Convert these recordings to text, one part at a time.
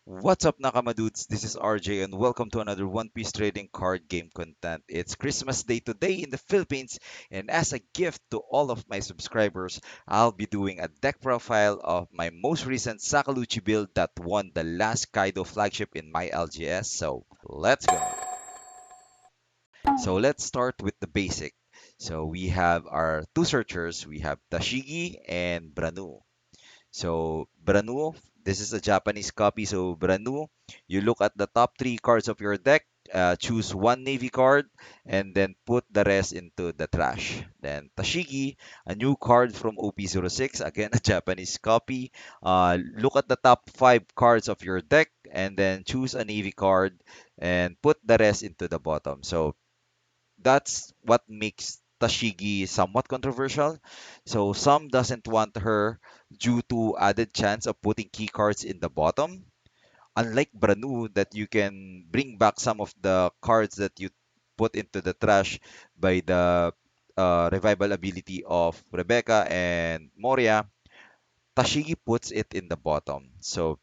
What's up, Nakamadudes? This is RJ, and welcome to another One Piece trading card game content. It's Christmas Day today in the Philippines, and as a gift to all of my subscribers, I'll be doing a deck profile of my most recent Sakazuki build that won the last Kaido flagship in my LGS. So let's go. So let's start with the basic. So we have our two searchers. We have Tashigi and Branu. So Branu, this is a Japanese copy. So Branu, you look at the top three cards of your deck, choose one navy card, and then put the rest into the trash. Then Tashigi, a new card from OP06, again a Japanese copy. Look at the top five cards of your deck, and then choose a navy card and put the rest into the bottom. So that's what makes Tashigi somewhat controversial. So some doesn't want her due to added chance of putting key cards in the bottom. Unlike Branu, that you can bring back some of the cards that you put into the trash by the revival ability of Rebecca and Moria, Tashigi puts it in the bottom. So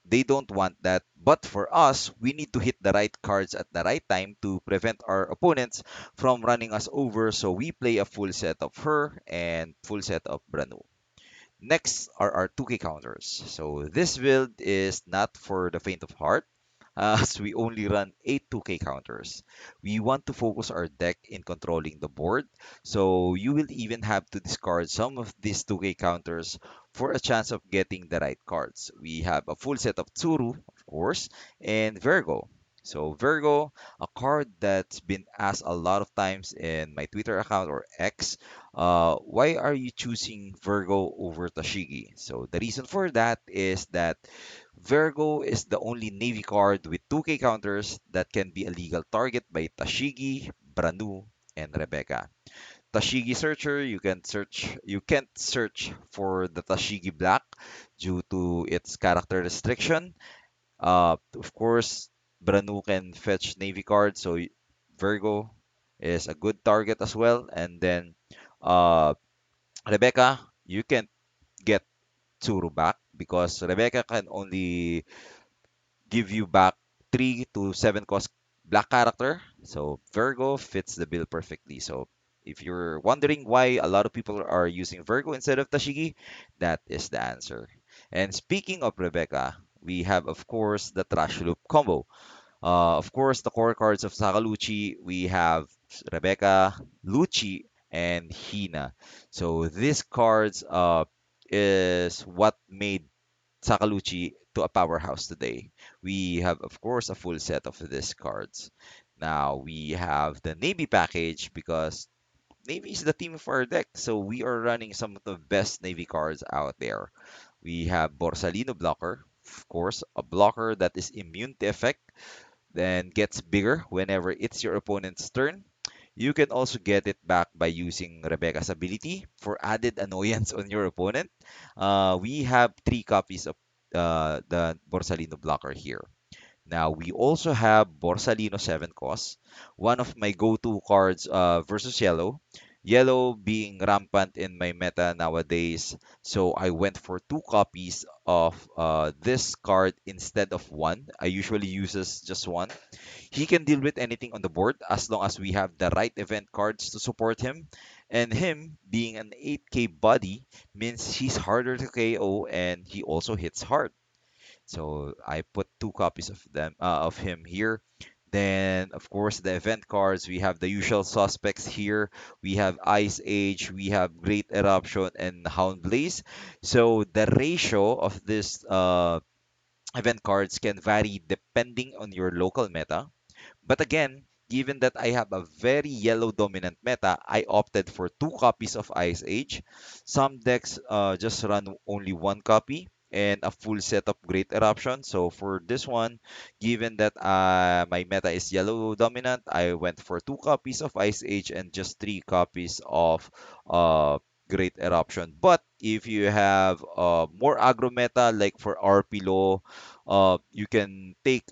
they don't want that. But for us, we need to hit the right cards at the right time to prevent our opponents from running us over. So we play a full set of her and full set of Branu. Next are our 2K counters. So this build is not for the faint of heart, as we only run 8 2K counters. We want to focus our deck in controlling the board, so you will even have to discard some of these 2K counters for a chance of getting the right cards. We have a full set of Tsuru, of course, and Virgo. So Virgo, a card that's been asked a lot of times in my Twitter account or X, why are you choosing Virgo over Tashigi? So the reason for that is that Virgo is the only Navy card with 2K counters that can be a legal target by Tashigi, Branu, and Rebecca. Tashigi Searcher, you can't search for the Tashigi Black due to its character restriction. Of course, Branu can fetch Navy cards, so Virgo is a good target as well. And then uh, Rebecca, you can get Tsuru back because Rebecca can only give you back 3 to 7 cost black character. So Virgo fits the bill perfectly. So if you're wondering why a lot of people are using Virgo instead of Tashigi, that is the answer. And speaking of Rebecca, we have, of course, the Trash Loop combo. Of course, the core cards of Sakaluchi, we have Rebecca, Lucci, and Hina. So these cards is what made Sakaluchi to a powerhouse today. We have, of course, a full set of these cards. Now we have the Navy package because Navy is the team of our deck, so we are running some of the best Navy cards out there. We have Borsalino blocker, of course, a blocker that is immune to effect, then gets bigger whenever it's your opponent's turn. You can also get it back by using Rebecca's ability for added annoyance on your opponent. We have three copies of the Borsalino blocker here. Now, we also have Borsalino 7 cost, one of my go-to cards versus Yellow. Yellow being rampant in my meta nowadays, so I went for two copies of this card instead of one. I usually uses just one. He can deal with anything on the board as long as we have the right event cards to support him. And him being an 8k body means he's harder to KO and he also hits hard. So I put two copies of him here. Then, of course, the event cards. We have the usual suspects here. We have Ice Age, we have Great Eruption, and Hound Blaze. So the ratio of this event cards can vary depending on your local meta. But again, given that I have a very yellow dominant meta, I opted for two copies of Ice Age. Some decks just run only one copy and a full set of Great Eruption. So for this one, given that my meta is yellow dominant, I went for two copies of Ice Age and just three copies of uh, Great Eruption. But if you have more aggro meta, like for RP Law, you can take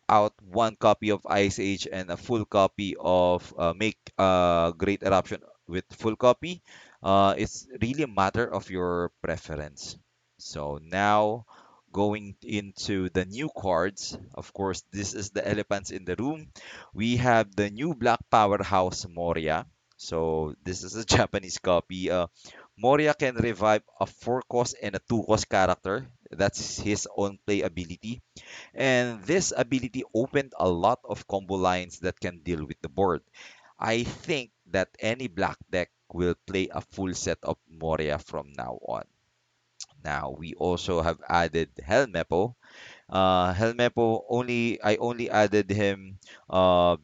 out one copy of Ice Age and a full copy of make Great Eruption with full copy. It's really a matter of your preference. So now going into the new cards, of course, this is the elephants in the room. We have the new Black Powerhouse Moria. So this is a Japanese copy. Moria can revive a 4 cost and a 2 cost character. That's his own play ability. And this ability opened a lot of combo lines that can deal with the board. I think that any black deck will play a full set of Moria from now on. Now we also have added Helmepo. Helmepo only I only added him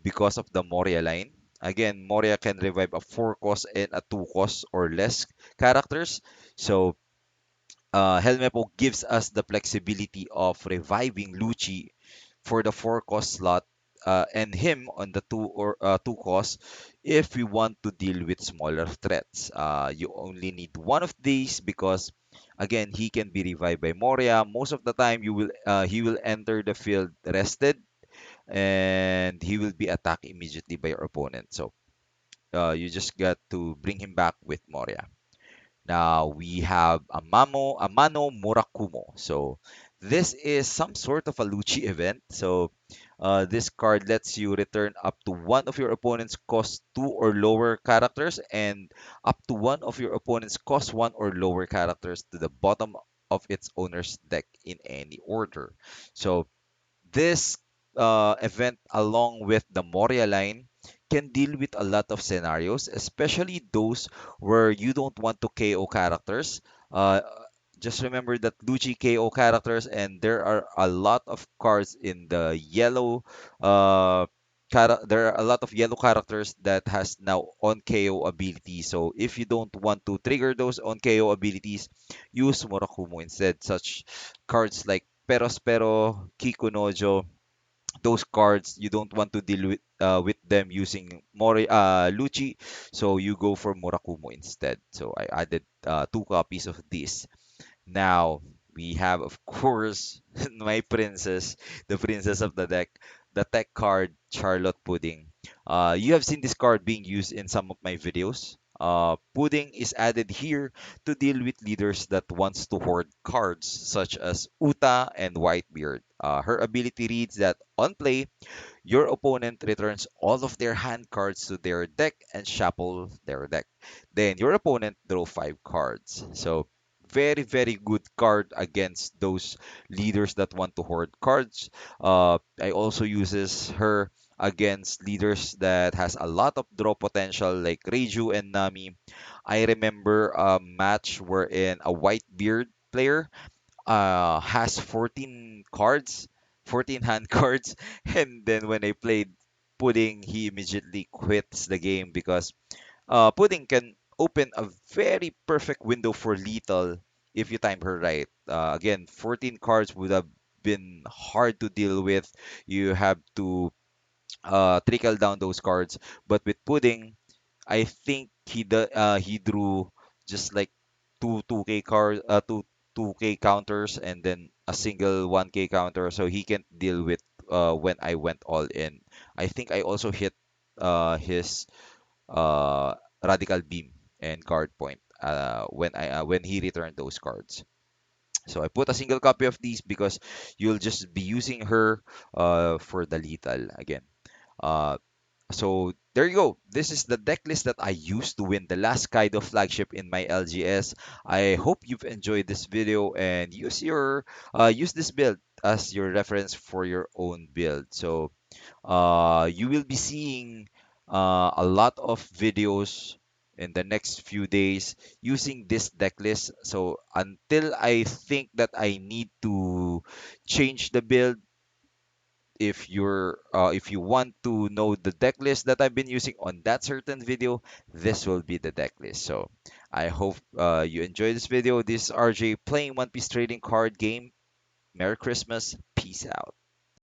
because of the Moria line. Again, Moria can revive a 4 cost and a 2 cost or less characters. So Helmepo gives us the flexibility of reviving Lucci for the 4 cost slot and him on the 2 cost if we want to deal with smaller threats. You only need one of these because again he can be revived by Moria. Most of the time he will enter the field rested and he will be attacked immediately by your opponent. So you just got to bring him back with Moria. Now we have a Mano Murakumo. So this is some sort of a Lucci event. So this card lets you return up to one of your opponent's cost 2 or lower characters and up to one of your opponent's cost 1 or lower characters to the bottom of its owner's deck in any order. So this event, along with the Moria line, can deal with a lot of scenarios, especially those where you don't want to KO characters. Uh, just remember that Lucci KO characters, and there are a lot of cards in the yellow. There are a lot of yellow characters that has now on KO ability. So if you don't want to trigger those on KO abilities, use Murakumo instead. Such cards like Perospero, Kikunojo, those cards you don't want to deal with them using Lucci, so you go for Murakumo instead. So I added 2 copies of this. Now we have, of course, my princess, the princess of the deck, the tech card, Charlotte Pudding. You have seen this card being used in some of my videos. Pudding is added here to deal with leaders that wants to hoard cards, such as Uta and Whitebeard. Her ability reads that on play, your opponent returns all of their hand cards to their deck and shuffle their deck. Then your opponent draw 5 cards. So very good card against those leaders that want to hoard cards. I also uses her against leaders that has a lot of draw potential like Reiju and Nami. I remember a match wherein a white beard player has 14 cards, 14 hand cards, and then when I played Pudding, he immediately quits the game because Pudding can open a very perfect window for lethal if you time her right. Again, 14 cards would have been hard to deal with. You have to trickle down those cards, but with Pudding, I think he drew just like two 2K counters and then a single 1K counter, so he can deal with when I went all in. I think I also hit his radical beam and guard point when he returned those cards. So I put a single copy of these because you'll just be using her for the lethal again. Uh, so there you go. This is the deck list that I used to win the last Kaido flagship in my LGS. I hope you've enjoyed this video and use this build as your reference for your own build. So you will be seeing a lot of videos in the next few days using this deck list. So until I think that I need to change the build, if you want to know the deck list that I've been using on that certain video, this will be the deck list. So I hope you enjoy this video. This is RJ playing One Piece Trading Card Game. Merry Christmas. Peace out.